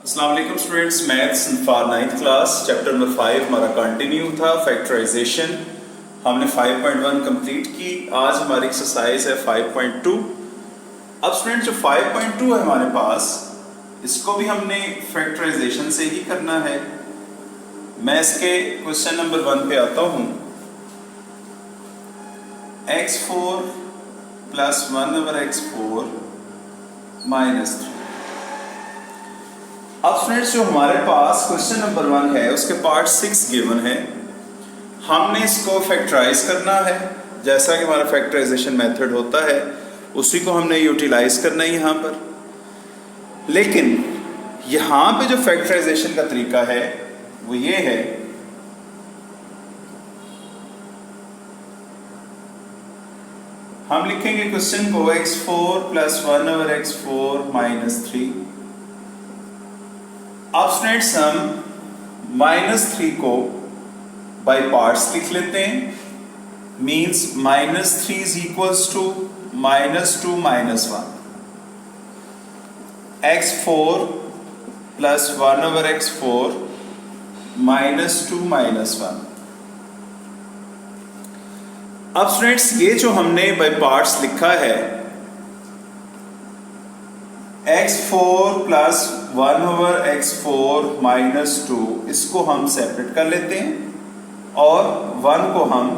अस्सलाम वालेकुम students, maths for 9th class chapter number 5 हमारा कंटिन्यू था फैक्टराइजेशन। हमने 5.1 कंप्लीट की। आज हमारी एक्सरसाइज है 5.2। अब स्टूडेंट्स जो 5.2 है हमारे पास, इसको भी हमने फैक्टराइजेशन से ही करना है। मैं इसके क्वेश्चन नंबर 1 पे आता हूँ। x4 plus 1/x4 minus 3। अब स्टूडेंट्स जो हमारे पास क्वेश्चन नंबर 1 है उसके पार्ट 6 गिवन है। हमने इसको फैक्टराइज करना है, जैसा कि हमारा फैक्टराइजेशन मेथड होता है उसी को हमने यूटिलाइज करना है यहाँ पर। लेकिन यहाँ पे जो फैक्टराइजेशन का तरीका है वो ये है, हम लिखेंगे क्वेश्चन को x4 प्लस 1/x4 माइनस 3। अब स्टूडेंट्स हम -3 को बाय पार्ट्स लिख लेते हैं। Means -3 is equals to -2 -1। x4 plus 1/x4 -2 -1। अब स्टूडेंट्स ये जो हमने बाय पार्ट्स लिखा है x4 प्लस 1/x4 माइनस 2, इसको हम सेपरेट कर लेते हैं और 1 को हम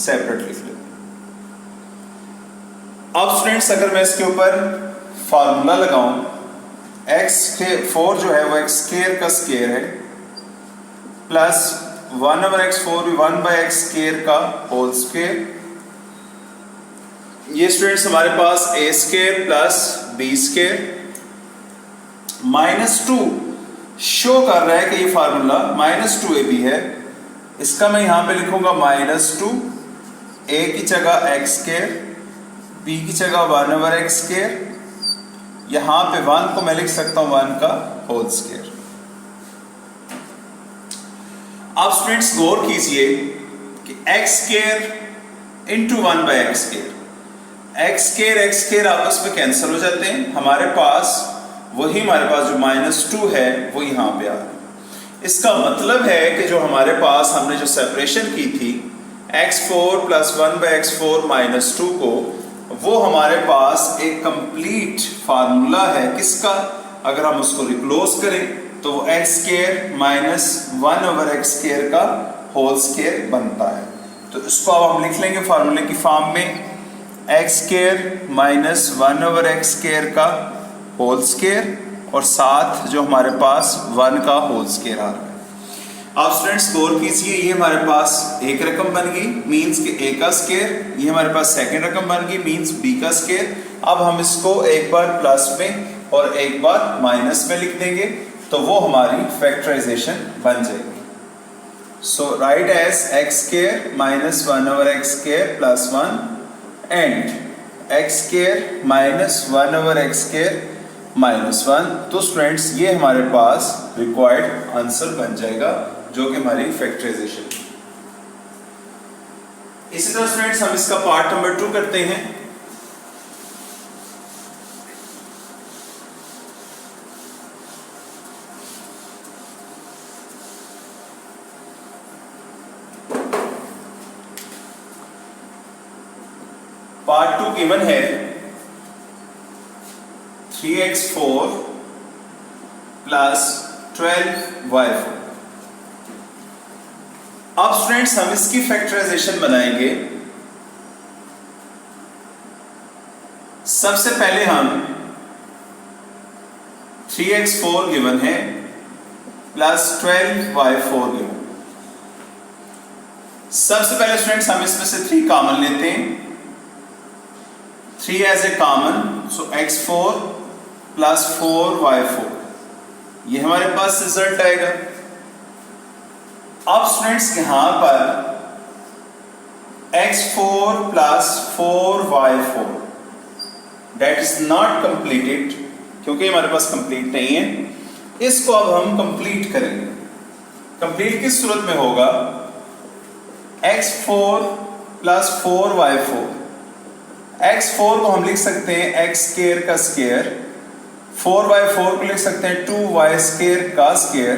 सेपरेट लिख लेते हैं। अब स्टूडेंट्स अगर मैं इसके ऊपर फार्मूला लगाऊं, x4 जो है वो x स्क्वायर का स्क्वायर है, प्लस 1/x4 भी 1/x स्क्वायर का होल स्क्वायर। ये स्टूडेंट्स हमारे पास a square plus b square -2 show कर रहा है कि ये फार्मूला -2ab है। इसका मैं यहां पे लिखूंगा -2, a की जगह x स्क्वायर, b की जगह 1/x स्क्वायर, यहां पे 1 को मैं लिख सकता हूं 1 का होल स्क्वायर। अब स्टूडेंट्स गौर कीजिए कि x square into 1/x square, x square आपस में कैंसिल हो जाते हैं। हमारे पास जो -2 है वो यहाँ पे आ रहा है। इसका मतलब है कि जो हमारे पास हमने जो सेपरेशन की थी x4 प्लस 1/x4 माइनस 2 को, वो हमारे पास एक कंप्लीट फार्मूला है किसका, अगर हम उसको रिक्लोज करें तो वो x square minus 1/x square का होल स्क्वायर बनता है। तो इसको अब हम लिख लेंगे फार्मूले की फॉर्म में, x square minus 1/x square का होल स्क्वायर और साथ जो हमारे पास 1 का होल स्क्वायर आ रहा है। अब स्टूडेंट्स गौर कीजिए, ये हमारे पास एक रकम बन गई मींस कि a का स्क्वायर, ये हमारे पास सेकंड रकम बन गई मींस b का स्क्वायर। अब हम इसको एक बार प्लस में और एक बार माइनस में लिख देंगे तो वो हमारी फैक्टराइजेशन बन जाएगी। So write as x square minus 1/x square plus 1 and x square minus 1/x square minus 1। तो स्टूडेंट्स ये हमारे पास रिक्वायर्ड आंसर बन जाएगा जो कि हमारी फैक्टराइजेशन। इसी तरह स्टूडेंट्स हम इसका पार्ट नंबर 2 करते हैं। पार्ट 2 गिवन है 3x4 प्लस 12y4। अब स्टूडेंट्स हम इसकी फैक्टराइजेशन बनाएंगे। सबसे पहले हम 3x4 गिवन है प्लस 12y4 गिवन। सबसे पहले स्टूडेंट्स हम इसमें से 3 कॉमन लेते हैं, 3 as a common, so x4 plus 4y4, ये हमारे पास रिजल्ट आएगा। अब स्टूडेंट्स यहां पर x4 plus 4y4 that is not completed, क्योंकि हमारे पास कंप्लीट नहीं है। इसको अब हम कंप्लीट करेंगे। कंप्लीट किस सूरत में होगा, x4 प्लस 4y4, x4 को हम लिख सकते हैं x स्क्वायर का स्क्वायर, 4/4 को लिख सकते हैं 2y² का स्क्वायर।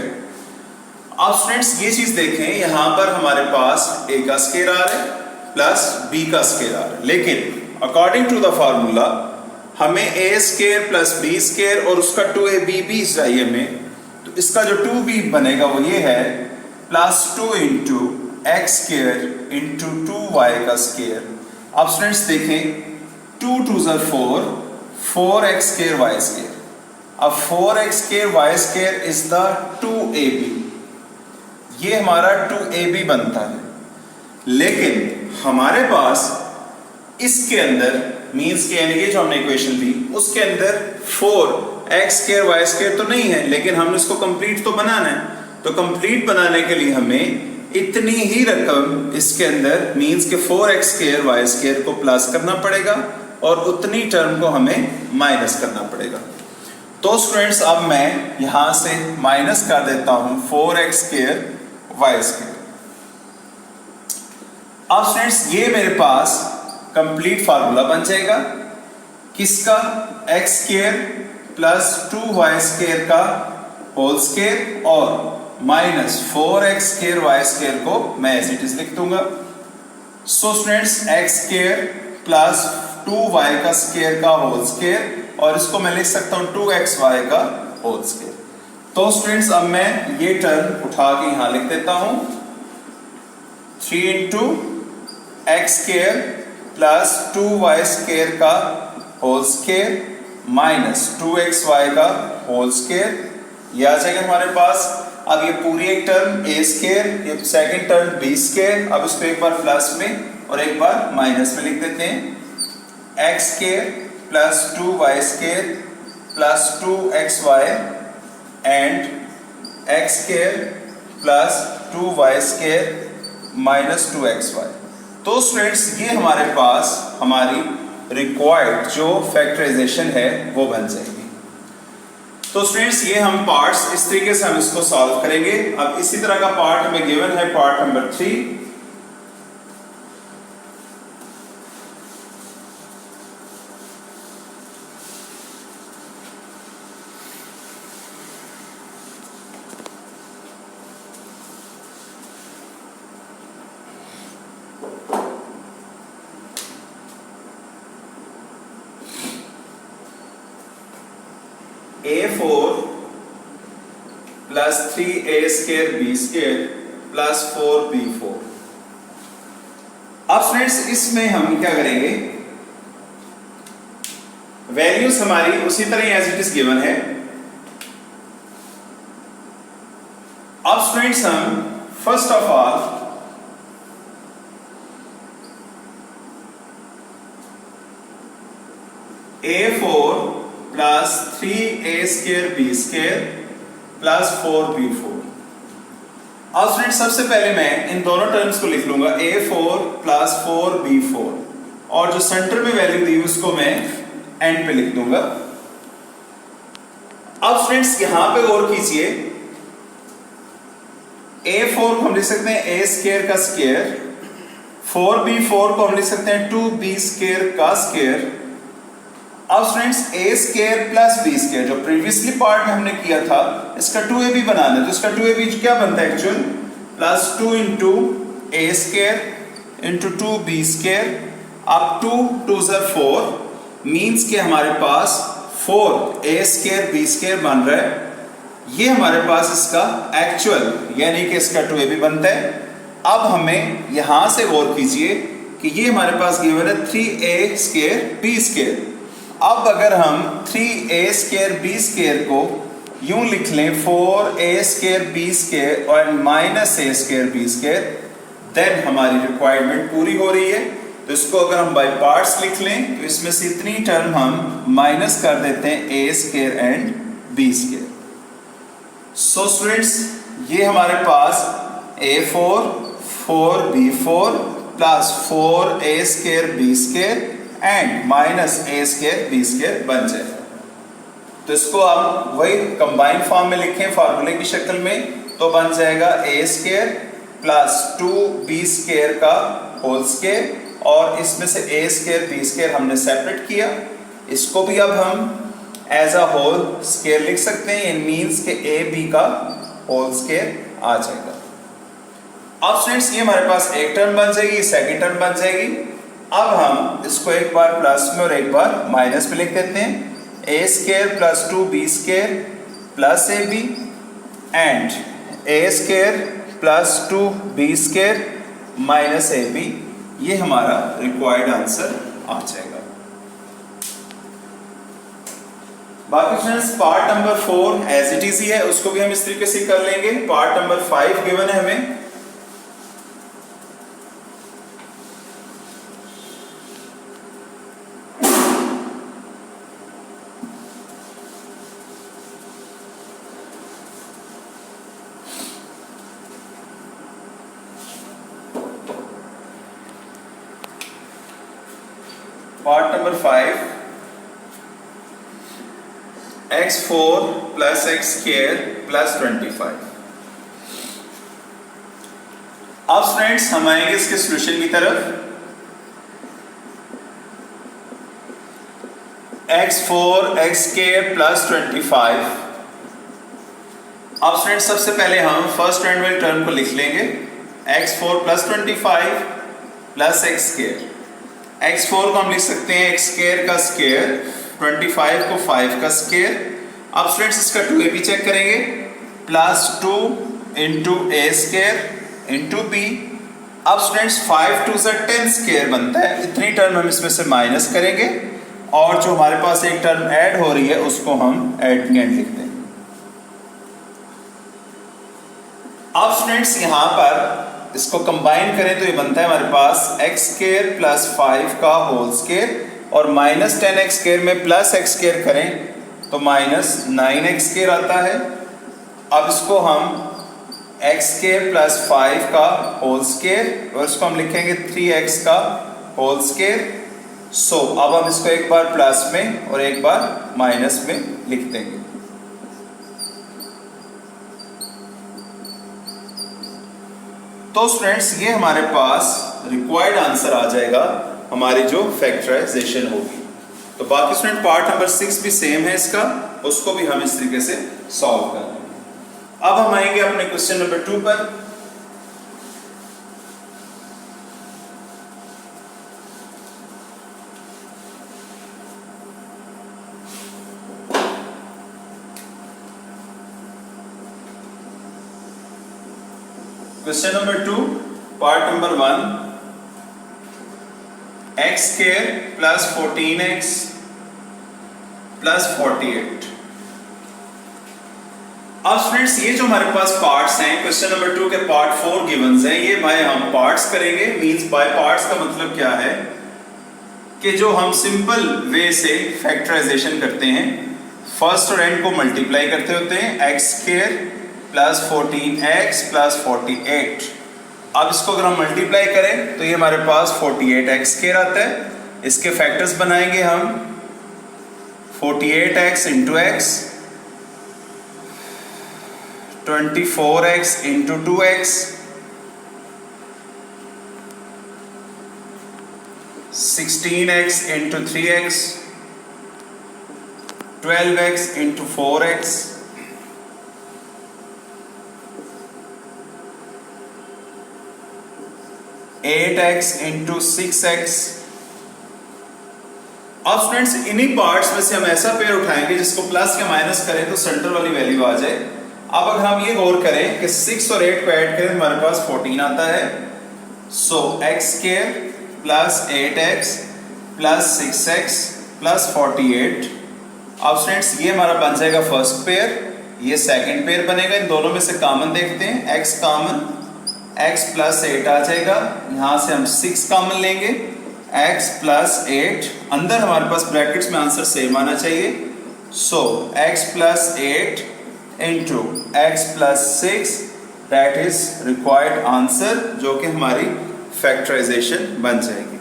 अब स्टूडेंट्स ये चीज देखें, यहां पर हमारे पास a का स्क्वायर आ रहा है प्लस b का स्क्वायर आ रहा है, लेकिन अकॉर्डिंग टू द फार्मूला हमें a² प्लस b² और उसका 2ab भी चाहिए हमें। तो इसका जो 2b बनेगा वो ये है +2 इंटू x² इंटू 2y का स्क्वायर। अब स्टूडेंट्स देखें 2 2 4, 4x² y²। अब 4x² y² is the 2ab, ये हमारा 2ab बनता है। लेकिन हमारे पास इसके अंदर मीन्स के यानी कि जो हमने इक्वेशन ली उसके अंदर 4x² y² तो नहीं है, लेकिन हमने इसको कंप्लीट तो बनाना है। तो कंप्लीट बनाने के लिए हमें इतनी ही रकम इसके अंदर मीन्स के 4x² y² को प्लस करना पड़ेगा और उतनी टर्म को हमें माइनस करना पड़ेगा। तो स्टूडेंट्स अब मैं यहां से माइनस कर देता हूं 4x² y²। अब स्टूडेंट्स ये मेरे पास कंप्लीट फार्मूला बन जाएगा किसका, x² प्लस 2y² का होल स्क्वायर और माइनस 4x² y² को मैं एज इट इज लिख दूंगा। So students x² plus 2y का स्क्वायर का होल स्क्वायर और इसको मैं लिख सकता हूं 2xy का होल स्क्वायर। तो स्टूडेंट्स अब मैं ये टर्म उठा के यहां लिख देता हूं 3 इंटू x² प्लस 2y² का होल स्क्वायर माइनस 2xy का होल स्क्वायर, ये आ जाएगा हमारे पास। अब ये पूरी एक टर्म a², ये सेकंड टर्म b², अब इसको एक बार प्लस में और एक बार माइनस में लिख देते हैं x² plus 2y² plus 2xy and x² plus 2y² minus 2xy। तो स्टूडेंट्स ये हमारे पास हमारी रिक्वायर्ड जो फैक्टराइजेशन है वो बन जाएगी। तो स्टूडेंट्स ये हम पार्ट्स इस तरीके से हम इसको सॉल्व करेंगे। अब इसी तरह का पार्ट हमें गिवन है part number 3। a4 plus 3a² b² plus 4b4। अब स्टूडेंट्स इसमें हम क्या करेंगे, वैल्यूज हमारी उसी तरह एज इट इज गिवन है। अब स्टूडेंट्स हम first of all a4 plus 3a² b² plus 4b4। अब स्टूडेंट सबसे पहले मैं इन दोनों टर्म्स को लिख लूंगा a4 प्लस 4b4 और जो सेंटर में वैल्यू दी उसको मैं एंड पे लिख दूंगा। अब स्टूडेंट्स यहां पे गौर कीजिए, a4 को हम लिख सकते हैं a² का स्क्वायर, 4b4 को हम लिख सकते हैं 2b² का स्क्वायर। अब स्टूडेंट्स a² प्लस b² जो प्रीवियसली पार्ट में हमने किया था इसका 2ab बनाना है, तो इसका 2ab क्या बनता है actual plus 2 into a² into 2b²। अब 2 2 4 मीन्स के हमारे पास 4a² b² बन रहा है। ये हमारे पास इसका एक्चुअल यानी कि इसका 2ab बनता है। अब हमें यहां से गौर कीजिए कि ये हमारे पास गिवन है 3a² b²। अब अगर हम 3a² b² को यूं लिख लें 4a² b² और माइनस a² b², देन हमारी रिक्वायरमेंट पूरी हो रही है। तो इसको अगर हम बाय पार्ट्स लिख लें तो इसमें से इतनी टर्म हम माइनस कर देते हैं a² and b²। So students ये हमारे पास a4 4b4 plus 4a² b² and minus a² b² बन जाएगा। तो इसको हम वही कंबाइंड फॉर्म में लिखें फार्मूले की शक्ल में तो बन जाएगा a² प्लस 2b² का होल स्क्वायर और इसमें से a² b² हमने सेपरेट किया, इसको भी अब हम एज अ होल स्केयर लिख सकते हैं। इन मीन्स के ए बी का होल स्केयर आ जाएगा। अब स्टूडेंट्स ये हमारे पास एक टर्म बन जाएगी, सेकेंड टर्म बन जाएगी। अब हम इसको एक बार प्लस में और एक बार माइनस में लिख देते हैं। A square plus 2b square plus A b and a square plus 2b square minus A b, ये हमारा रिक्वायर्ड आंसर आ जाएगा। बाकी students part number 4 as it is ही है, उसको भी हम इस तरीके से कर लेंगे। पार्ट नंबर 5 गिवन है हमें। Part number 5 x4 plus x square plus 25। अब स्टूडेंट्स हम आएंगे इसके सॉल्यूशन की तरफ। x4 x square plus 25। अब स्टूडेंट्स सबसे पहले हम फर्स्ट हैंड वाली टर्म को लिख लेंगे। x4 plus 25 plus x square. x4 को हम लिख सकते हैं एक्स स्क्वायर का स्क्वायर, 25 को 5 का स्क्वायर। अब स्टूडेंट्स इसका 2a भी चेक करेंगे, प्लस 2 इंटू ए स्क्वायर इंटू बी। अब स्टूडेंट्स 5 2 से 10 स्क्वायर बनता है। इतनी टर्म हम इसमें से माइनस करेंगे और जो हमारे पास एक टर्म ऐड हो रही है उसको हम एट एंड लिख देंगे। अब स्टूडेंट्स यहां पर इसको कंबाइन करें तो ये बनता है हमारे पास एक्स स्क्वायर प्लस 5 का होल स्क्वायर, और माइनस 10x स्क्वायर में प्लस एक्स स्क्वायर करें तो माइनस 9x स्क्वायर आता है। अब इसको हम एक्स स्क्वायर प्लस 5 का होल स्क्वायर और इसको हम लिखेंगे 3x का होल स्क्वायर। सो अब हम इसको एक बार प्लस में और एक बार माइनस में लिख देंगे। तो स्टूडेंट्स ये हमारे पास रिक्वायर्ड आंसर आ जाएगा हमारी जो फैक्टराइजेशन होगी। तो बाकी स्टूडेंट पार्ट नंबर 6 भी सेम है इसका, उसको भी हम इस तरीके से सॉल्व कर लेंगे। अब हम आएंगे अपने क्वेश्चन नंबर 2 पर। Question number 2 part number 1, x square plus 14x plus 48। अब स्टूडेंट्स ये जो हमारे पास पार्ट्स हैं क्वेश्चन नंबर 2 के पार्ट 4 गिवंस हैं, ये बाय हम पार्ट्स करेंगे। मींस बाय पार्ट्स का मतलब क्या है कि जो हम सिंपल वे से फैक्टराइजेशन करते हैं, फर्स्ट और एंड को मल्टीप्लाई करते होते हैं। X square plus 14x plus 48। अब इसको अगर हम मल्टीप्लाई करें तो ये हमारे पास 48x स्क्वायर आता है। इसके फैक्टर्स बनाएंगे हम 48x into x, 24x into 2x, 16x into 3x, 12x into 4x, 8x into 6x। अब स्टूडेंट्स इन्हीं पार्ट्स में से हम ऐसा पेयर उठाएंगे जिसको प्लस या माइनस करें तो सेंटर वाली वैल्यू आ जाए। अब अगर हम ये गौर करें कि 6 और 8 को ऐड करें हमारे पास 14 आता है। So x square plus 8x plus 6x plus 48। अब स्टूडेंट्स ये हमारा बन जाएगा फर्स्ट पेयर, ये सेकंड पेयर बनेगा। इन दोनों में से कॉमन देखते हैं, x कॉमन, x प्लस 8 आ जाएगा। यहां से हम 6 कॉमन लेंगे, x प्लस 8। अंदर हमारे पास ब्रैकेट्स में आंसर सेम आना चाहिए। सो x plus 8 into x plus 6, that is required answer, जो कि हमारी फैक्टराइजेशन बन जाएगी।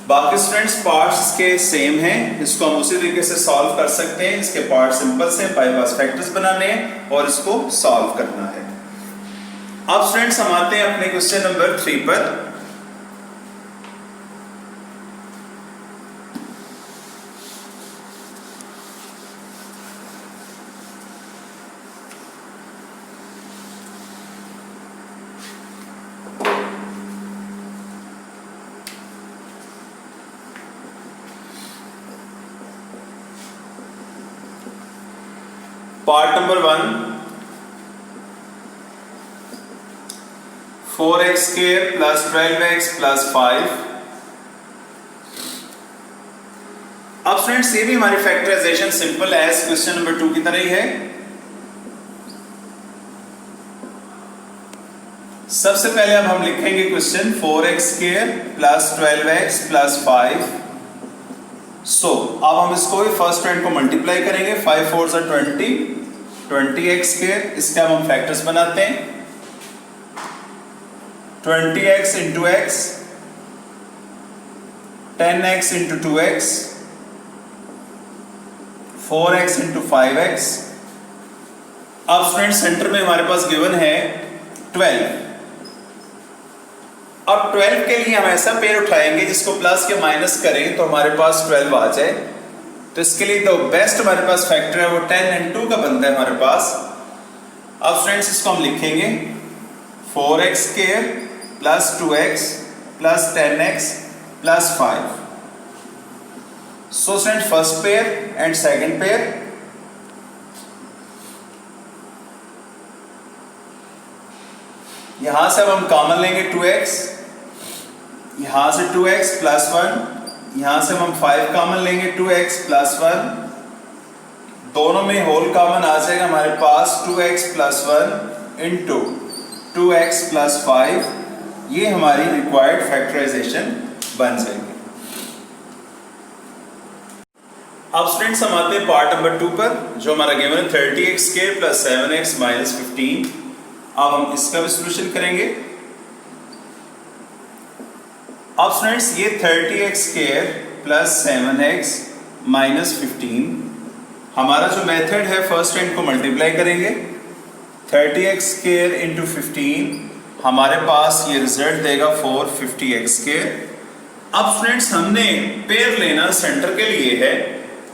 बाकी स्टूडेंट्स पार्ट्स के सेम हैं, इसको हम उसी तरीके से सॉल्व कर सकते हैं। इसके पार्ट सिंपल से बाय पास फैक्टर्स बनाने हैं और इसको सॉल्व करना है। अब स्टूडेंट्स हम आते हैं अपने क्वेश्चन नंबर 3 पर। Part number 1 4x² plus 12x plus 5। अब फ्रेंड्स ये भी हमारी factorization simple as question number 2 की तरह ही है। सबसे पहले अब हम लिखेंगे question 4x² plus 12x plus 5। सो अब हम इसको भी फर्स्ट टर्म को मल्टीप्लाई करेंगे। 5 4 सा 20, 20x²। इसके अब हम फैक्टर्स बनाते हैं। 20x into x, 10x into 2x, 4x into 5x। अब फ्रेंड्स सेंटर में हमारे पास गिवन है 12। अब 12 के लिए हम ऐसा पेयर उठाएंगे जिसको प्लस के माइनस करें तो हमारे पास 12 आ जाए। तो इसके लिए तो बेस्ट हमारे पास फैक्टर है वो 10 and 2 का बनता है हमारे पास। अब फ्रेंड्स इसको हम लिखेंगे 4x² plus 2x plus 10x plus 5। So friends first pair and second pair. यहां से अब हम कॉमन लेंगे 2x, यहां से 2x प्लस 1, यहां से हम 5 कॉमन लेंगे 2x प्लस 1। दोनों में होल कॉमन आ जाएगा हमारे पास 2x plus 1 into 2x plus 5। ये हमारी रिक्वायर्ड फैक्टराइजेशन बन जाएगी। अब स्टूडेंट्स हम आते हैं पार्ट नंबर 2 पर, जो हमारा गिवन है 30x² प्लस 7x माइनस 15। अब हम इसका भी सॉल्यूशन करेंगे। अब फ्रेंड्स ये 30x² प्लस 7x माइनस 15, हमारा जो मेथड है फर्स्ट टर्म को मल्टीप्लाई करेंगे। 30x² इंटू 15 हमारे पास ये रिजल्ट देगा 450x²। अब फ्रेंड्स हमने पेयर लेना सेंटर के लिए है,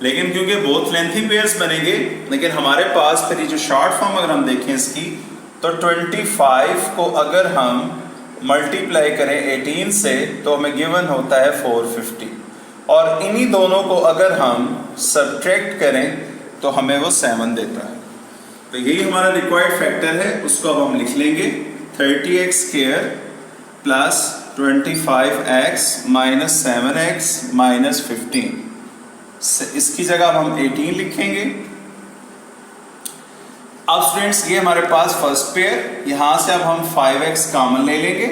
लेकिन क्योंकि बहुत लेंथी पेयर्स बनेंगे, लेकिन हमारे पास फिर ये जो शॉर्ट फॉर्म अगर हम देखें इसकी तो 25 को अगर हम मल्टीप्लाई करें 18 से तो हमें गिवन होता है 450, और इन्हीं दोनों को अगर हम सब्ट्रैक्ट करें तो हमें वो 7 देता है। तो यही हमारा रिक्वायर्ड फैक्टर है, उसको अब हम लिख लेंगे 30x² plus 25x minus 7x minus 15। इसकी जगह अब हम 18 लिखेंगे। अब स्टूडेंट्स ये हमारे पास फर्स्ट पेयर, यहां से अब हम 5x कॉमन ले लेंगे।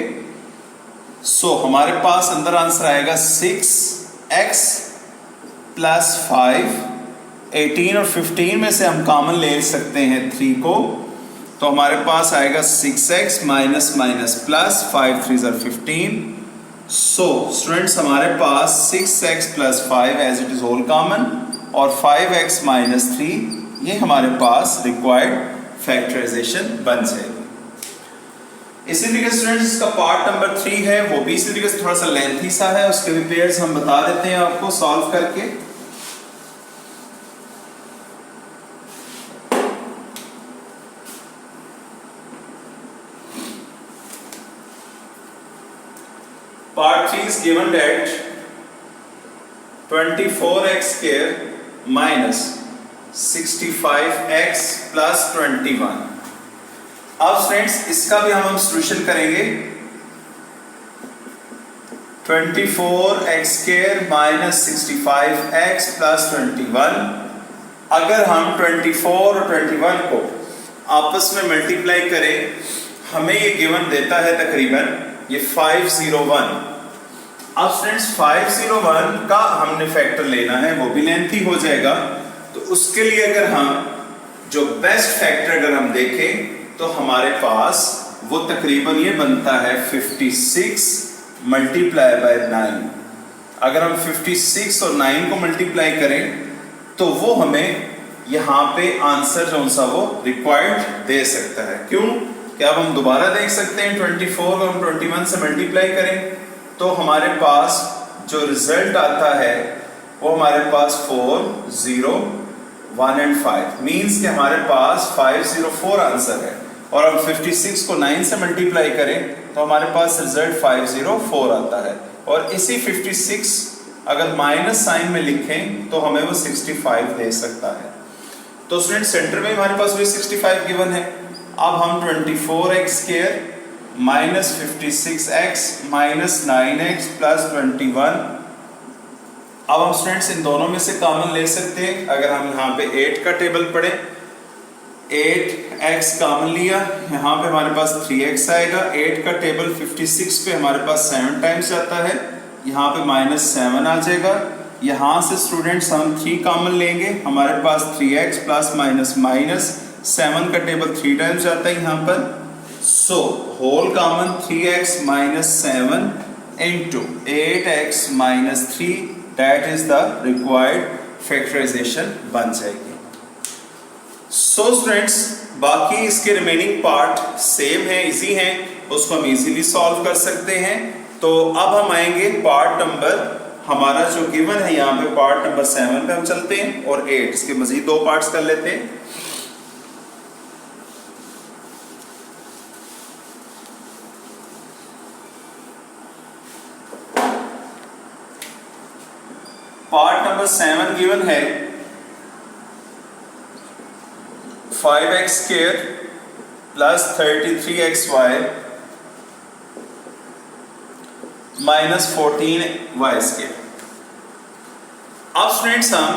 सो हमारे पास अंदर आंसर आएगा 6x प्लस 5। 18 और 15 में से हम कॉमन ले सकते हैं 3 को, तो हमारे पास आएगा 6x माइनस माइनस प्लस 5 3 ज़र 15। सो स्टूडेंट्स हमारे पास 6x plus 5 as it is whole common और 5x माइनस 3, ये हमारे पास रिक्वायर्ड फैक्टराइजेशन बन जाएगी। इसी तरीके से स्टूडेंट्स इसका पार्ट नंबर 3 है, वो भी इसी तरीके से थोड़ा सा लेंथी सा है, उसके भी पेयर्स हम बता देते हैं आपको सॉल्व करके। Part 3 is given that 24x² minus 65x plus 21। अब फ्रेंड्स इसका भी हम सॉल्यूशन करेंगे। 24x² minus 65x plus 21। अगर हम 24 और 21 को आपस में मल्टीप्लाई करें, हमें ये गिवन देता है तकरीबन ये 501। अब फ्रेंड्स 501 का हमने फैक्टर लेना है, वो भी लेंथी हो जाएगा। तो उसके लिए अगर हम जो बेस्ट फैक्टर अगर हम देखें तो हमारे पास वो तकरीबन ये बनता है 56 मल्टीप्लाई बाय 9। अगर हम 56 और 9 को मल्टीप्लाई करें तो वो हमें यहाँ पे आंसर जो सा वो रिक्वायर्ड दे सकता है। क्यों? क्या अब हम दोबारा देख सकते हैं 24 को हम 21 से मल्टीप्लाई करें तो हमारे पास जो रिजल्ट आता है वो हमारे पास 4 0 1 एंड 5 मीन्स कि हमारे पास 504 आंसर है। और हम 56 को 9 से मल्टीप्लाई करें तो हमारे पास रिजल्ट 504 आता है। और इसी 56 अगर माइनस साइन में लिखें तो हमें वो 65 दे सकता है। तो स्टूडेंट सेंटर में हमारे पास वही 65 गिवन है। अब हम 24x² minus 56x minus 9x plus 21, अब हम स्टूडेंट्स इन दोनों में से कॉमन ले सकते हैं। अगर हम यहाँ पे 8 का टेबल पढ़े, 8x कॉमन लिया, यहाँ पे हमारे पास 3x आएगा। 8 का टेबल 56 पे हमारे पास 7 टाइम्स जाता है, यहाँ पे -7 आ जाएगा। यहाँ से स्टूडेंट्स हम 3 कॉमन लेंगे, हमारे पास 3x प्लस माइनस 7 का टेबल 3 टाइम्स जाता है यहाँ पर। So whole common 3x minus 7 into 8x minus 3, that is the required factorization बन जाएगी। सो स्टूडेंट्स बाकी इसके रिमेनिंग पार्ट सेम है, इजी है, उसको हम इजीली सॉल्व कर सकते हैं। तो अब हम आएंगे पार्ट नंबर, हमारा जो गिवन है यहाँ पे पार्ट नंबर 7 पे हम चलते हैं और 8, इसके मजीद 2 पार्ट्स कर लेते हैं। पार्ट नंबर 7 गिवन है 5x² plus 33xy minus 14y²। अब स्टूडेंट्स हम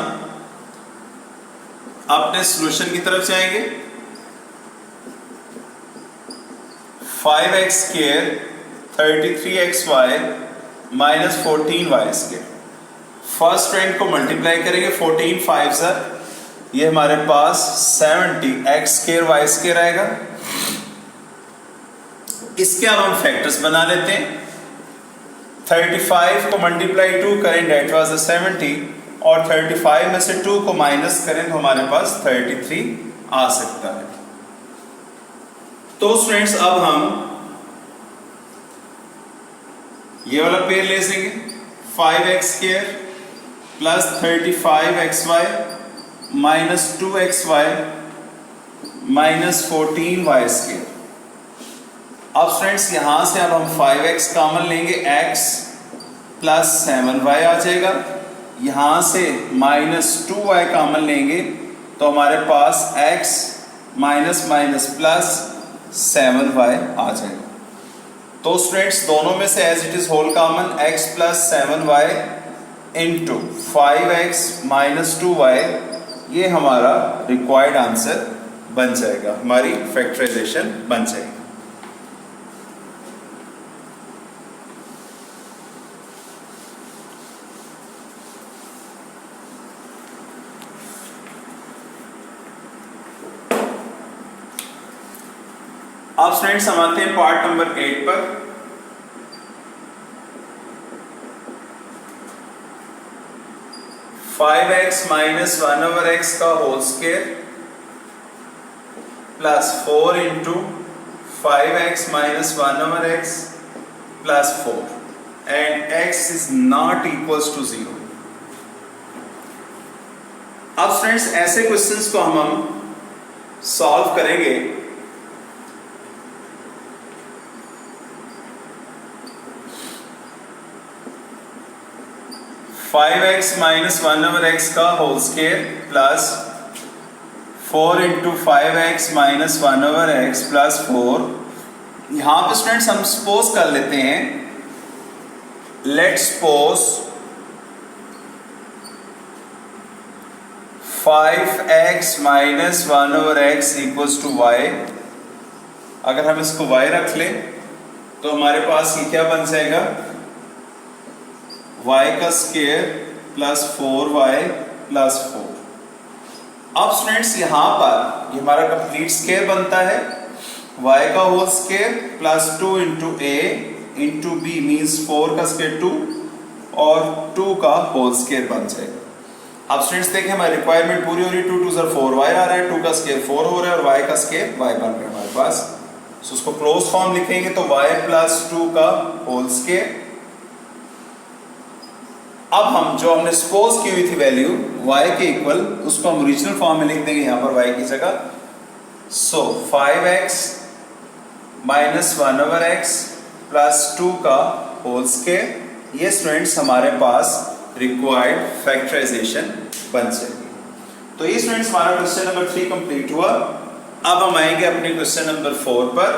अपने सॉल्यूशन की तरफ जाएंगे। 5x² 33xy minus 14y², first rank को मल्टीप्लाई करेंगे, 14 5 ये हमारे पास 70 x² y² आएगा। इसके अब हम फैक्टर्स बना लेते हैं। 35 को मल्टीप्लाई 2 करें, डेट वाज 70, और 35 में से 2 को माइनस करें तो हमारे पास 33 आ सकता है। तो स्टूडेंट्स अब हम ये वाला पेयर ले लेंगे, 5x² plus 35xy minus 2xy minus 14y²। अब स्टूडेंट्स यहां से अब हम 5x कॉमन लेंगे, x प्लस 7y आ जाएगा। यहां से माइनस 2y कॉमन लेंगे तो हमारे पास x minus minus plus 7y आ जाएगा। तो स्टूडेंट्स दोनों में से as it is whole common, x plus 7y into 5x minus 2y, ये हमारा रिक्वायर्ड आंसर बन जाएगा, हमारी फैक्टराइजेशन बन जाएगी। अब स्टूडेंट्स हम आते हैं पार्ट नंबर 8 पर। फाइव एक्स माइनस 1/x का whole square plus 4 into 5x minus 1/x plus 4 and x is not equals to 0। अब स्टूडेंट्स ऐसे क्वेश्चंस को हम सॉल्व करेंगे। फाइव एक्स माइनस 1/x का whole square plus 4 into 5x minus 1/x plus 4। यहां पे students हम सपोज कर लेते हैं, let's suppose 5x minus 1/x equals to y। अगर हम इसको y रख लें तो हमारे पास ये क्या बन जाएगा, y का स्क्वायर प्लस 4y प्लस 4। अब स्टूडेंट्स यहां पर ये हमारा कंप्लीट स्क्वायर बनता है, y का whole square plus 2 into a into b means 4 का स्क्वायर 2 और 2 का होल स्क्वायर बन जाएगा। अब स्टूडेंट्स देखें हमारी रिक्वायरमेंट पूरी हो रही है, 2 2 ज़र 4y आ रहा है, 2 का स्क्वायर 4 हो रहा है और y का स्क्वायर y बन रहा है हमारे पास। सो उसको क्लोज फॉर्म लिखेंगे तो y प्लस 2 का होल स्क्वायर। अब हम जो हमने सपोज की हुई थी वैल्यू y के इक्वल, उसको हम ओरिजिनल फॉर्म में लिख देंगे यहां पर y की जगह। सो 5x माइनस 1/x प्लस 2 का होल स्क्वायर, ये स्टूडेंट्स हमारे पास रिक्वायर्ड फैक्टराइजेशन बन जाएगी। तो ये स्टूडेंट्स हमारा क्वेश्चन नंबर 3 कंप्लीट हुआ। अब हम आएंगे अपने क्वेश्चन नंबर 4 पर।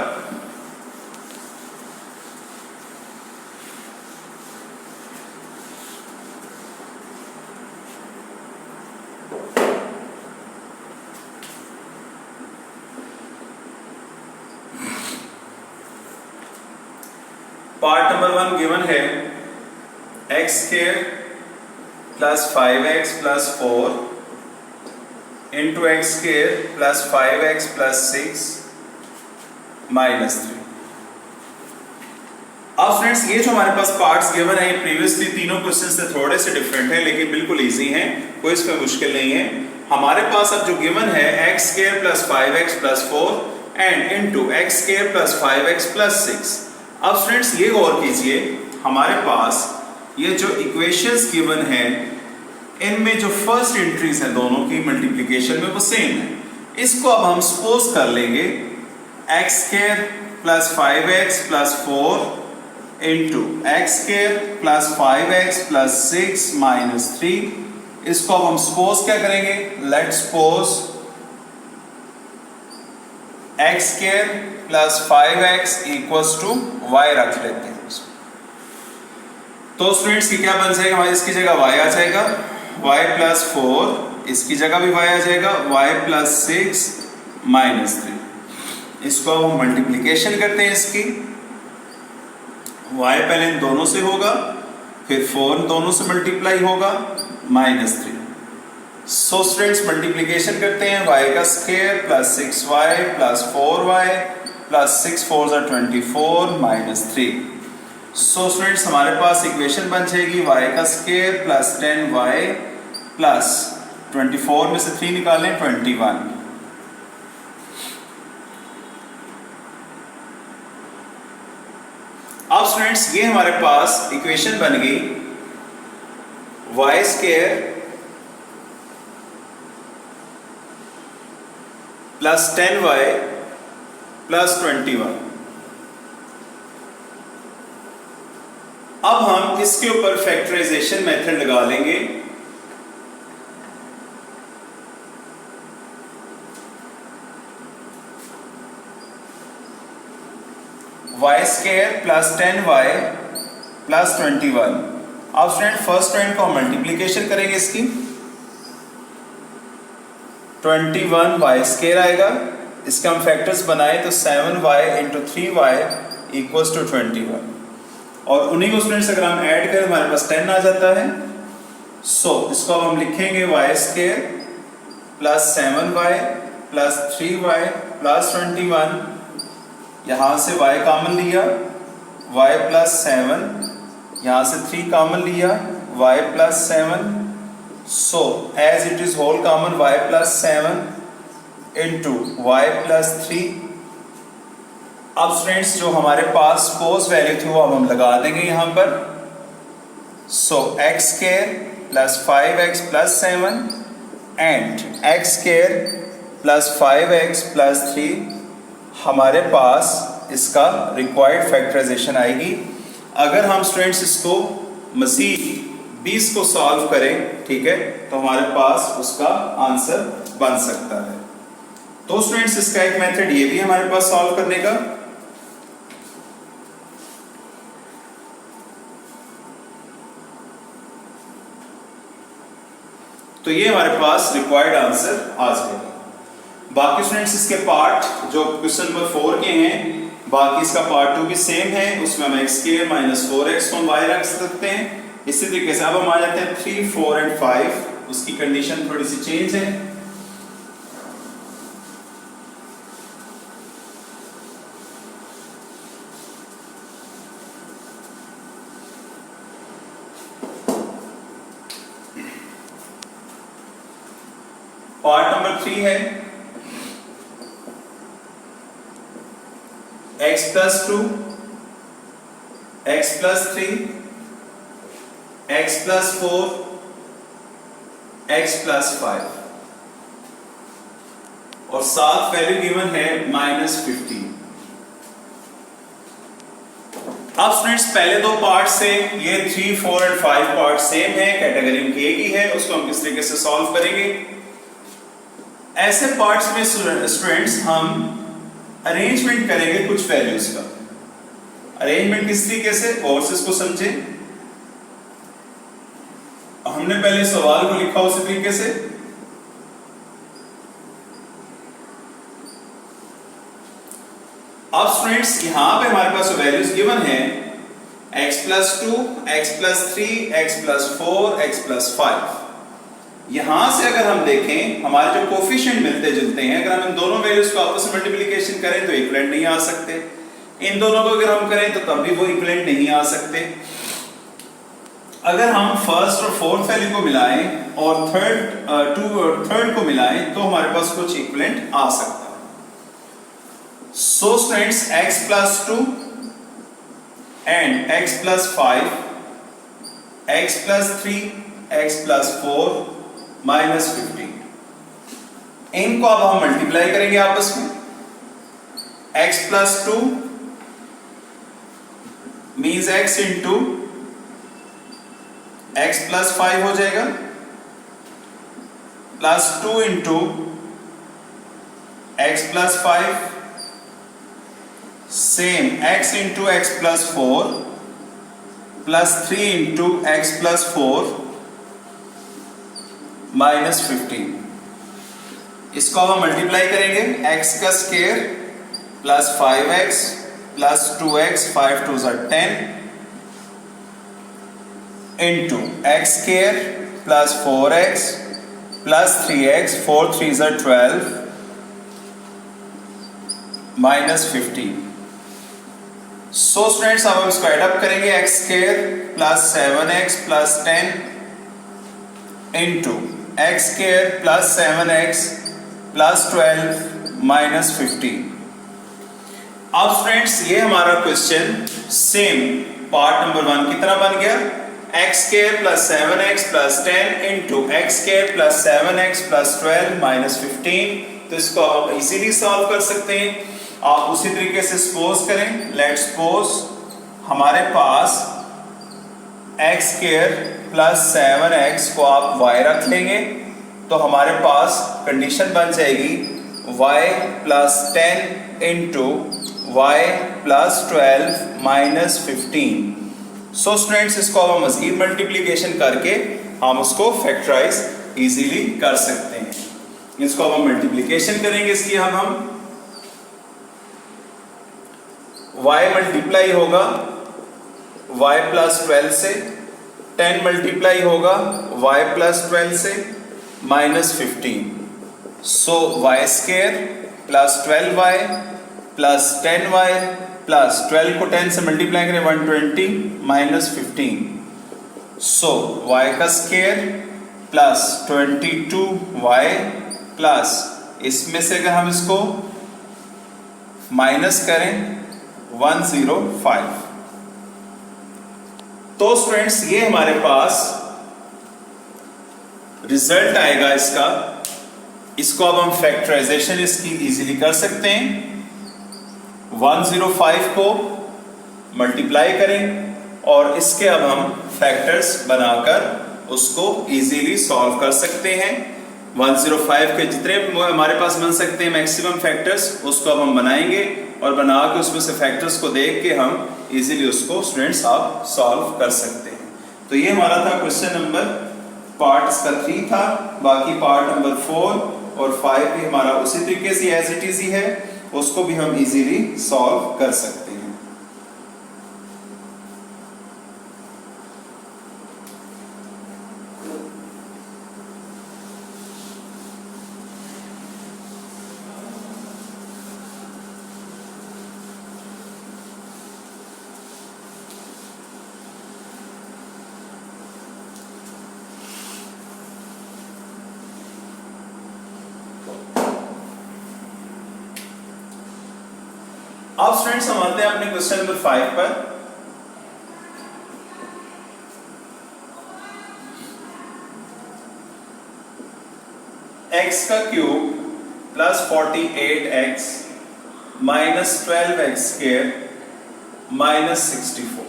पार्ट नंबर 1 गिवन है x square plus 5x plus 4 into x square plus 5x plus 6 minus 3। अब फ्रेंड्स ये जो हमारे पास पार्ट्स गिवन है, ये प्रीवियसली तीनों क्वेश्चन से थोड़े से डिफरेंट है, लेकिन बिल्कुल इजी हैं, कोई इसमें मुश्किल नहीं है। हमारे पास अब जो गिवन है x square plus 5x plus 4 and into x square plus 5x plus 6। अब फ्रेंड्स ये गौर कीजिए, हमारे पास ये जो इक्वेशंस गिवन है इनमें जो फर्स्ट एंट्रीज हैं दोनों की मल्टीप्लिकेशन में वो सेम है। इसको अब हम सपोज कर लेंगे x square plus 5x plus 4 into x square plus 5x plus 6 minus 3। इसको अब हम सपोज क्या करेंगे, let's suppose x square plus 5x equals to y रख लेते हैं। तो स्टूडेंट्स की क्या बन जाएगा, इसकी जगह y आ जाएगा, y प्लस 4, इसकी जगह भी y आ जाएगा, y प्लस 6 माइनस 3। इसको हम मल्टीप्लिकेशन करते हैं इसकी, y पहले इन दोनों से होगा, फिर 4 दोनों से मल्टीप्लाई होगा, माइनस 3। सो स्टूडेंट्स मल्टीप्लिकेशन करते हैं, y का square plus 6y plus 4y plus 6 4 24 minus 3। सो स्टूडेंट्स हमारे पास इक्वेशन बन जाएगी y का स्क्वायर प्लस 10y प्लस 24 में से 3 निकालें 21। अब स्टूडेंट्स ये हमारे पास इक्वेशन बन गई y square plus 10y plus 21। अब हम इसके ऊपर फैक्टराइजेशन मेथड लगा लेंगे। y square plus 10y plus 21। अब स्टूडेंट फर्स्ट टर्म को हम मल्टीप्लिकेशन करेंगे इसकी, 21y स्क्वायर आएगा, इसके हम फैक्टर्स बनाए तो 7y into 3y equals to 21। और उन्हीं को स्टूडेंट्स अगर हम ऐड करें हमारे पास 10 आ जाता है। सो इसको अब हम लिखेंगे y square plus 7y plus 3y plus 21। यहाँ से y कॉमन लिया, y प्लस 7, यहाँ से 3 कॉमन लिया, y plus 7। So as it is whole common y plus 7 into y plus 3। अब स्टूडेंट्स जो हमारे पास सपोज वैल्यू थी वो अब हम लगा देंगे यहाँ पर। So x square plus 5x plus 7 and x square plus 5x plus 3 हमारे पास इसका रिक्वायर्ड फैक्टराइजेशन आएगी। अगर हम स्टूडेंट्स इसको मज़ीद 20 को सॉल्व करें, ठीक है, तो हमारे पास उसका आंसर बन सकता है। तो स्टूडेंट्स इसका एक मेथड ये भी है हमारे पास सॉल्व करने का। तो ये हमारे पास रिक्वायर्ड आंसर आ जाएगा। बाकी स्टूडेंट्स इसके पार्ट जो क्वेश्चन नंबर 4 के हैं, बाकी इसका पार्ट 2 भी सेम है, उसमें हम एक्स स्क्वायर माइनस 4x को हम y रख सकते हैं। इसी तरीके से अब हम आ जाते हैं 3, 4 एंड 5, उसकी कंडीशन थोड़ी सी चेंज है। पार्ट नंबर 3 है x plus 2, x plus 3, x plus 4, x plus 5 और साथ वैल्यू गिवन है -15। अब स्टूडेंट्स पहले दो पार्ट से ये 3, 4 एंड 5 पार्ट सेम है, कैटेगरी इनकी एक ही है, उसको हम किस तरीके से सॉल्व करेंगे। ऐसे पार्ट्स में स्टूडेंट्स हम अरेंजमेंट करेंगे कुछ वैल्यूज का। अरेंजमेंट किस तरीके से, और से इसको समझे। हमने पहले सवाल को लिखा उसी तरीके से। अब स्टूडेंट्स यहां पे हमारे पास वैल्यूज गिवन है x+2, x+3, x+4, x+5। यहां से अगर हम देखें हमारे जो कोफिशिएंट मिलते जुलते हैं, अगर हम इन दोनों वैल्यूज को आपस में मल्टीप्लिकेशन करें तो इक्विवेलेंट नहीं आ सकते। इन दोनों को अगर हम करें तो तब भी वो इक्विवेलेंट नहीं आ सकते। अगर हम फर्स्ट और फोर्थ वैल्यू को मिलाएं और थर्ड को मिलाएं तो हमारे पास कुछ इक्विवेलेंट आ सकता है। So students x+2 and x+5, x+3, x+4 -15, इनको अब हम मल्टीप्लाई करेंगे आपस में। x+2 means x into x+5 हो जाएगा, +2 into x+5, same x into x+4 +3 into x+4 -15। इसको हम मल्टीप्लाई करेंगे। x का square +5x +2x 5 2 10 into x square +4x +3x 4 3 12 -15। So students अब हम इसको एडअप करेंगे। x square +7x +10 into x square +7x +12 -15। अब स्टूडेंट्स ये हमारा क्वेश्चन सेम पार्ट नंबर 1 की तरह बन गया। x square +7x +10 into x square +7x +12 -15। तो इसको आप इजीली सॉल्व कर सकते हैं। आप उसी तरीके से सपोज करें, लेट्स सपोज हमारे पास x स्क्वायर +7x को आप y रख लेंगे तो हमारे पास कंडीशन बन जाएगी y +10 into y +12 -15। So students इसको अब हम मज़ीद मल्टीप्लिकेशन करके हम उसको फैक्टराइज इजीली कर सकते हैं। इसको अब हम मल्टीप्लिकेशन करेंगे, इसकी हम y मल्टीप्लाई होगा y +12 से, 10 मल्टीप्लाई होगा y +12 से -15। सो y स्क्वायर +12y +10y +12 को 10 से मल्टीप्लाई करें 120 -15। सो y का स्क्वायर +22y प्लस इसमें से अगर हम इसको माइनस करें 105। तो स्टूडेंट्स ये हमारे पास रिजल्ट आएगा इसका। इसको अब हम फैक्टराइजेशन इसकी इजीली कर सकते हैं। 105 को मल्टीप्लाई करें और इसके अब हम फैक्टर्स बनाकर उसको इजीली सॉल्व कर सकते हैं। 105 के जितने हमारे पास बन सकते हैं मैक्सिमम फैक्टर्स उसको अब हम बनाएंगे और बना के उसमें से फैक्टर्स को देख के हम इजीली उसको स्टूडेंट्स आप सॉल्व कर सकते हैं। तो ये हमारा था क्वेश्चन नंबर पार्ट इसका 3 था। बाकी पार्ट नंबर 4 और 5 भी हमारा उसी तरीके से एज इट इज ही है, उसको भी हम इजीली सॉल्व कर सकते हैं। अब स्टूडेंट्स हम आते हैं अपने क्वेश्चन नंबर 5 पर। x का cube plus 48x minus 12x square minus 64।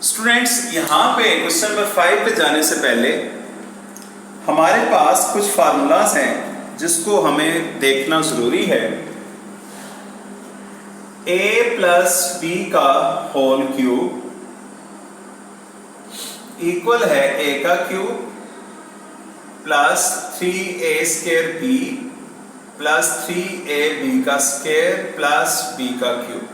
Students यहां पे क्वेश्चन नंबर 5 पे जाने से पहले हमारे पास कुछ फार्मूलाज हैं जिसको हमें देखना जरूरी है। a प्लस बी का होल क्यूब इक्वल है a का cube plus 3a² b plus 3ab का स्क्वायर प्लस b का क्यूब।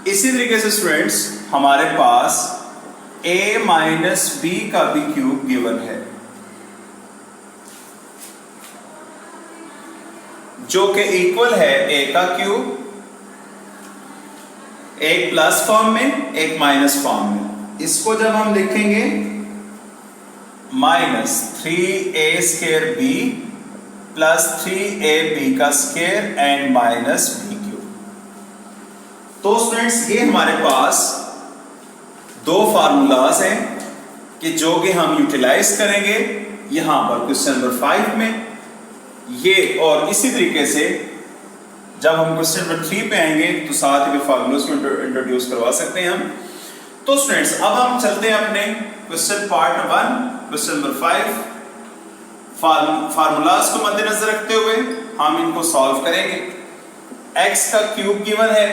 इसी तरीके से स्टूडेंट्स हमारे पास a माइनस b का भी क्यूब गिवन है, जो कि इक्वल है a का क्यूब, एक प्लस फॉर्म में एक माइनस फॉर्म में। इसको जब हम लिखेंगे minus 3a² b plus 3ab का square and minus b cube. तो स्टूडेंट्स ये हमारे पास दो फार्मूलाज हैं कि जो कि हम यूटिलाइज करेंगे यहां पर क्वेश्चन नंबर 5 में ये, और इसी तरीके से जब हम क्वेश्चन नंबर 3 पे आएंगे तो साथ ही फार्मूलाज को इंट्रोड्यूस करवा सकते हैं हम। तो स्टूडेंट्स अब हम चलते हैं अपने question part 1 question number 5। Formulas को मद्देनजर रखते हुए हम इनको सॉल्व करेंगे। x का क्यूब गिवन है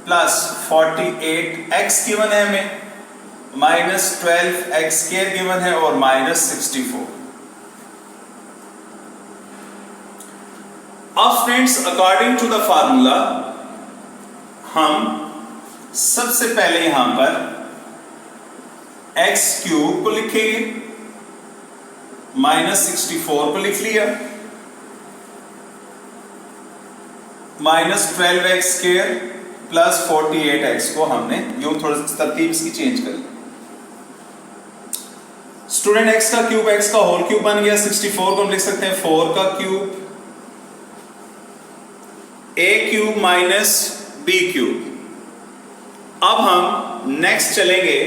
प्लस 48x गिवन है हमें, माइनस 12x² गिवन है और माइनस 64। अब friends according to the formula हम सबसे पहले यहां पर x क्यूब को लिखेंगे, माइनस 64 को लिख लिया, माइनस 12x² प्लस 48x को हमने यूं थोड़ा तरतीब इसकी चेंज कर ली। स्टूडेंट x का क्यूब x का होल क्यूब बन गया, 64 को हम लिख सकते हैं 4 का cube a cube minus b cube. अब हम नेक्स्ट चलेंगे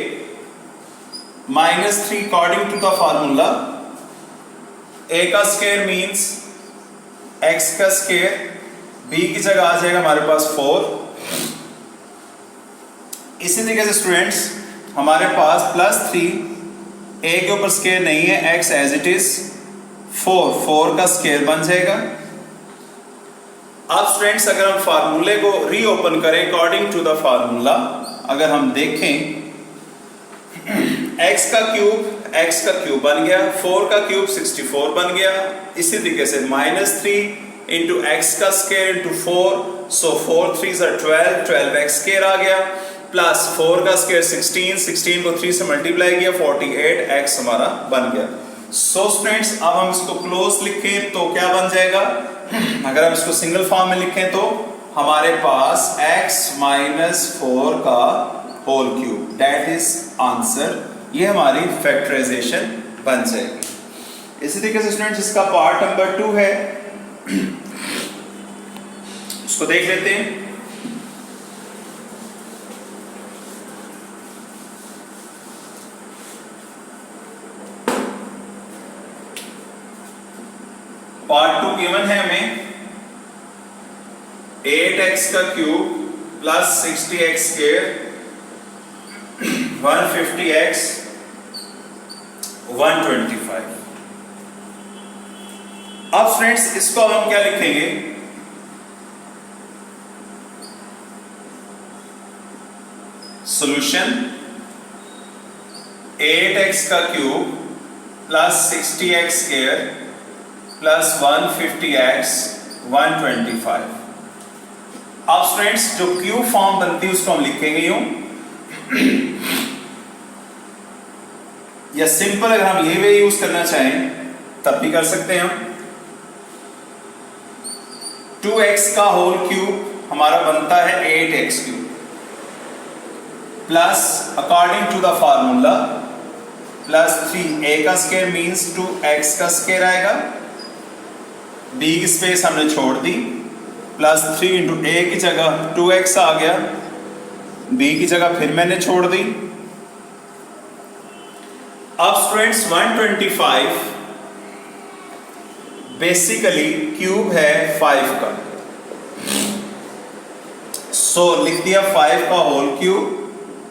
minus 3 according to the formula a का स्क्वायर मींस x का स्क्वायर, b की जगह आ जाएगा हमारे पास 4। इसी तरीके से स्टूडेंट्स हमारे पास प्लस 3, a के ऊपर स्क्वायर नहीं है, x एज इट इज 4 का स्क्वायर बन जाएगा। अब स्टूडेंट्स अगर हम फार्मूले को रीओपन करें अकॉर्डिंग टू द फार्मूला, अगर हम देखें x का क्यूब बन गया, 4 का क्यूब 64 बन गया। इसी तरीके से माइनस 3 इंटू एक्स का स्क्वायर इंटू 4, सो 4 3 12x² आ गया, प्लस 4 का स्क्वायर 16 को 3 से मल्टीप्लाई किया 48x हमारा बन गया। सो स्टूडेंट्स अब हम इसको क्लोज लिखें तो क्या बन जाएगा, अगर हम इसको सिंगल फॉर्म में लिखें तो हमारे पास x माइनस 4 का whole cube, that is answer. ये हमारी फैक्टराइजेशन बन जाएगी। इसी तरीके से स्टूडेंट्स इसका पार्ट नंबर 2 है, उसको देख लेते हैं। पार्ट 2 गिवन है हमें 8x का क्यूब प्लस 60x², 150x, 125। अब फ्रेंड्स इसको हम क्या लिखेंगे, सॉल्यूशन 8x का cube plus 60x² plus 150x 125। अब स्टूडेंट्स जो क्यूब फॉर्म बनती है उसको हम लिखेंगे यूं, या सिंपल अगर हम ये वे यूज करना चाहें तब भी कर सकते हैं हम। 2x का होल क्यूब हमारा बनता है 8x cube plus according to the formula plus 3a का स्क्वायर मींस 2x का स्क्वायर आएगा, b की स्पेस हमने छोड़ दी, प्लस 3 इंटू a की जगह 2x आ गया, b की जगह फिर मैंने छोड़ दी। अब स्टूडेंट्स 125 बेसिकली क्यूब है 5 का, सो लिख दिया 5 का होल क्यूब,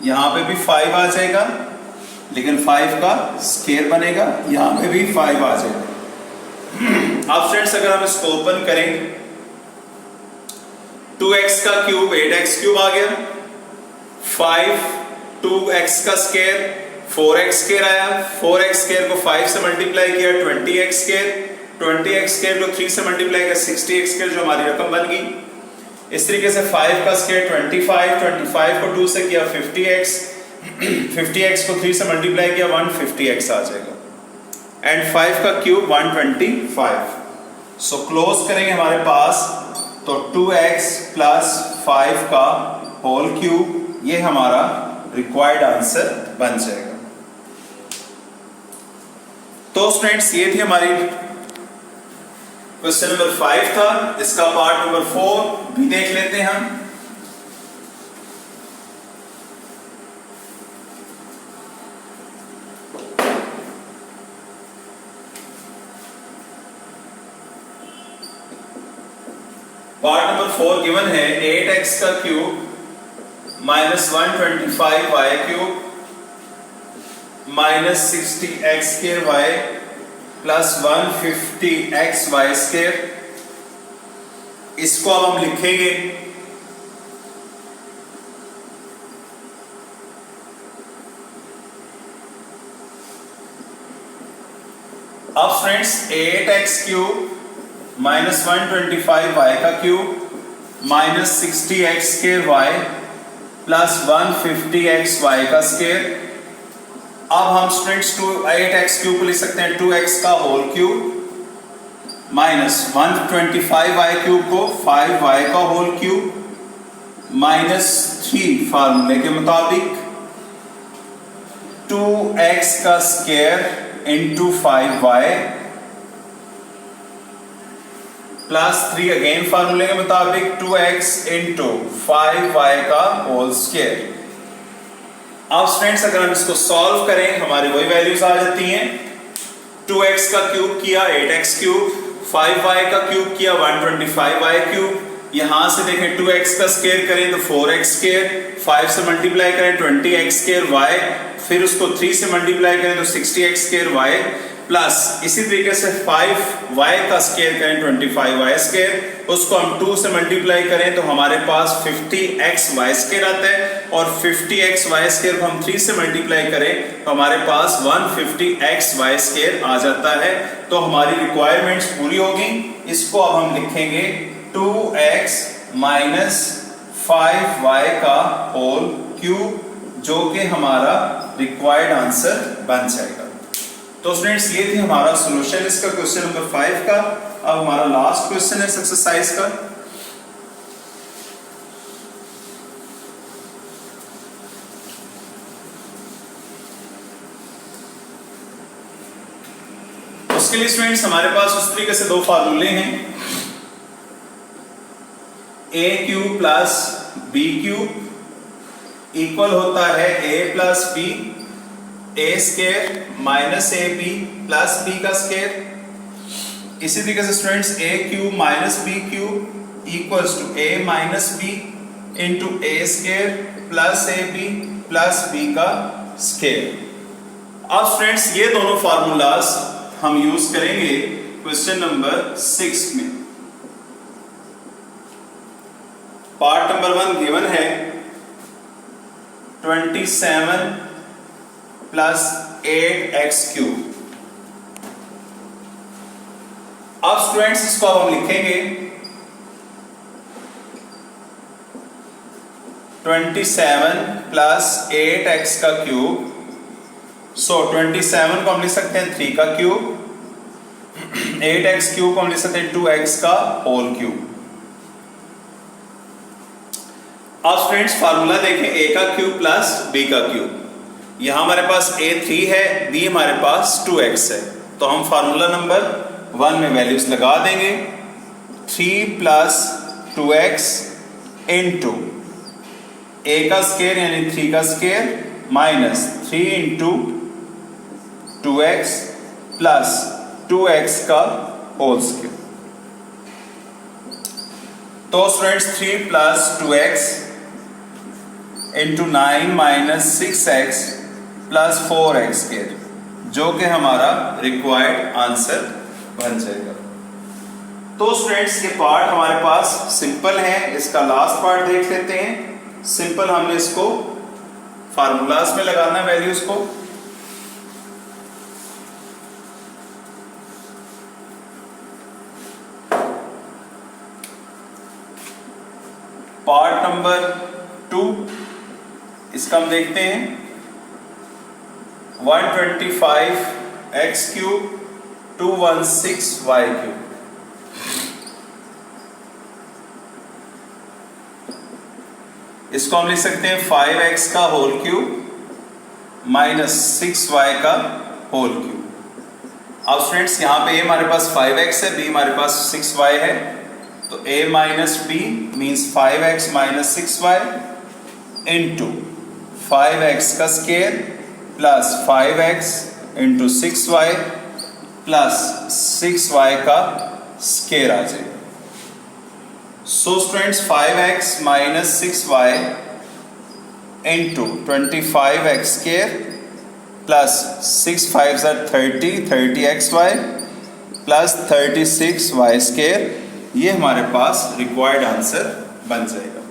यहां पे भी 5 आ जाएगा, लेकिन 5 का स्क्वायर बनेगा, यहाँ पे भी 5 आ जाएगा। अब फ्रेंड्स अगर हम इसको ओपन करें, 2x का क्यूब 8x क्यूब आ गया, 5 2x का स्क्वायर 4x स्क्वायर आया, 4x स्क्वायर को 5 से मल्टीप्लाई किया 20x स्क्वायर, 20x स्क्वायर को 3 से मल्टीप्लाई किया 60x स्क्वायर, जो हमारी रकम बन गई। इस तरीके से 5 का स्क्वायर 25, 25 को 2 से किया 50x, 50x को 3 से मल्टीप्लाई किया 150x आ जाएगा, एंड 5 का क्यूब 125। सो क्लोज करेंगे हमारे पास, तो 2x प्लस 5 का होल क्यूब, ये हमारा रिक्वायर्ड आंसर बन जाएगा। तो स्टूडेंट्स ये थी हमारी क्वेश्चन नंबर 5 था, इसका पार्ट नंबर 4 भी देख लेते हैं हम। पार्ट नंबर 4 गिवन है 8x का cube minus 125y cube minus 60x square y plus 150x y square. इसको अब हम लिखेंगे अब friends 8x cube minus 125y का cube minus 60x square y plus 150x y का स्क्वायर। अब हम स्टूडेंट्स 8x क्यूब को लिख सकते हैं 2x का whole cube minus 125y cube को 5y का होल क्यूब माइनस 3 फार्मूले के मुताबिक 2x का square into 5y plus 3 again फार्मूले के मुताबिक 2x इंटू 5y का होल स्क्वायर। अब स्टूडेंट्स अगर हम इसको सॉल्व करें हमारी वही वैल्यूज आ जाती हैं। 2x का क्यूब किया 8x क्यूब, 5y का क्यूब किया 125y क्यूब, यहां से देखें 2x का स्क्वायर करें तो 4x स्क्वायर, 5 से मल्टीप्लाई करें 20x स्क्वायर y, फिर उसको 3 से मल्टीप्लाई करें तो 60x स्क्वायर y, प्लस इसी तरीके से 5y का स्क्वायर करें 25y स्क्वायर, उसको हम 2 से मल्टीप्लाई करें तो हमारे पास 50xy स्क्वायर आता है, और 50xy स्क्वायर को हम 3 से मल्टीप्लाई करें तो हमारे पास 150xy स्क्वायर आ जाता है। तो हमारी रिक्वायरमेंट्स पूरी होगी। इसको अब हम लिखेंगे 2x माइनस 5y का होल क्यूब, जो कि हमारा रिक्वायर्ड आंसर बन जाएगा। तो स्टूडेंट्स ये थी हमारा सॉल्यूशन इसका क्वेश्चन नंबर 5 का। अब हमारा लास्ट क्वेश्चन है एक्सरसाइज का। उसके लिए स्टूडेंट्स हमारे पास उस तरीके से दो फार्मूले हैं, a cube plus b cube equal होता है a plus b, a square minus A B plus B का स्क्वायर। इसी तरीके से students a cube minus b cube equals to a minus b into a square plus A B plus b का square. अब students ये दोनों formulas हम use करेंगे क्वेश्चन नंबर 6 में। पार्ट नंबर 1 गिवन है 27 प्लस 8x क्यूब। अब students इसको अब हम लिखेंगे 27 प्लस 8x का क्यूब। सो 27 को हम लिख सकते हैं 3 का क्यूब, 8x क्यूब को हम लिख सकते हैं 2x का होल क्यूब। अब स्टूडेंट्स फार्मूला देखें a का क्यूब प्लस b का क्यूब। यहां हमारे पास a 3 है, b हमारे पास 2x है, तो हम फार्मूला नंबर 1 में वैल्यूज लगा देंगे। 3 प्लस 2x इंटू a का स्क्वायर यानी 3 का square minus 3 into 2x plus 2x का होल स्क्वायर। तो students 3 plus 2x into 9 minus 6x plus 4x square, जो कि हमारा रिक्वायर्ड आंसर बन जाएगा। तो स्टूडेंट्स ये पार्ट हमारे पास सिंपल है, इसका लास्ट पार्ट देख लेते हैं। सिंपल हमने इसको फार्मूलाज में लगाना वैल्यूज को। पार्ट नंबर 2 इसका हम देखते हैं 125x क्यूब 216y क्यूब। इसको हम लिख सकते हैं 5x का होल क्यूब माइनस 6y का होल क्यूब। अब स्टूडेंट्स यहाँ पे a हमारे पास 5x है, b हमारे पास 6y है, तो a minus b means 5x minus 6y into 5x का square plus 5x into 6y plus 6y का स्क्वायर आ जाएगा। So students 5x minus 6y into 25x square plus 6 5 30xy plus 36y square, ये हमारे पास required answer बन जाएगा।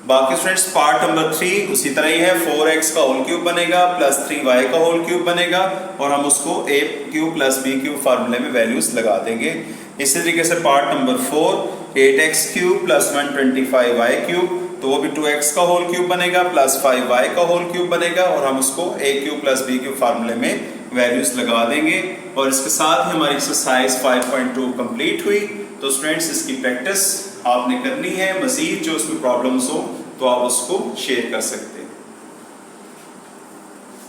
बाकी students part number 3 उसी तरह ही है, 4x का होल क्यूब बनेगा प्लस 3y का होल क्यूब बनेगा और हम उसको a cube plus b cube फार्मूले में वैल्यूज लगा देंगे। इसी तरीके से part number 4 8x cube plus 125y cube, तो वो भी 2x का होल क्यूब बनेगा प्लस 5y का होल क्यूब बनेगा और हम उसको a cube plus b cube फार्मूले में वैल्यूज लगा देंगे। और इसके साथ ही हमारी एक्सरसाइज 5.2 कंप्लीट हुई। तो स्टूडेंट्स इसकी प्रैक्टिस आपने करनी है, मज़ीद जो उसमें प्रॉब्लम्स हो तो आप उसको शेयर कर सकते हैं।